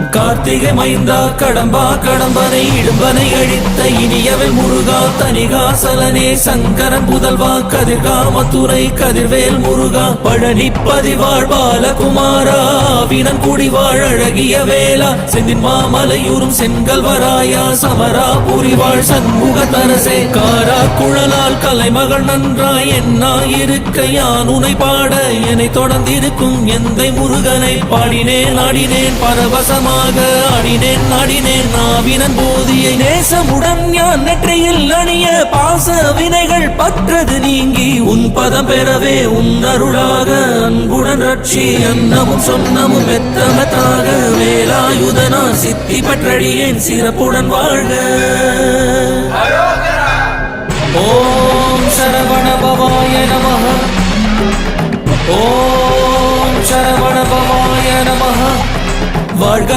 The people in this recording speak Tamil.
கார்த்திகை மைந்தா கடம்பா கடம்பனை இடும்பனை அழித்த இனியவன் முருகா தனிகாசலனே சங்கரன் புதல்வா கதிர்காமத்துறை கதிர்வேல் முருகா பழனி பதிவாழ் பாலகுமாரா வினன் குடிவாழ் அழகிய வேளா செந்தின் மாமலையூரும் செங்கல்வராயா சமரா புரிவாழ் சண்முக தரசே காரா குழலால் கலைமகள் நன்றாய் என்னாயிருக்க யான் உனை பாட என்னை தொடர்ந்திருக்கும் எந்தை முருகனை பாடினேன் ஆடினேன் பரவசமாக ஆடினேன் ஆடினேன் நாவினன் போதியை நேசமுடன் ஞான் நெற்றியில் அணிய பாச வினைகள் பற்றது நீங்கி உன் பதம் பெறவே உன் அருளாக அன்புடன் ரட்சி அன்னமும் சொன்னமும் மெத்தமத்தாக வேலாயுதனா சித்தி பற்றடியேன் சிறப்புடன் வாழ்க. ஓம் சரவண பவாய நமஹ. ஓம் சரவண பவாய நமஹ. வாழ்க.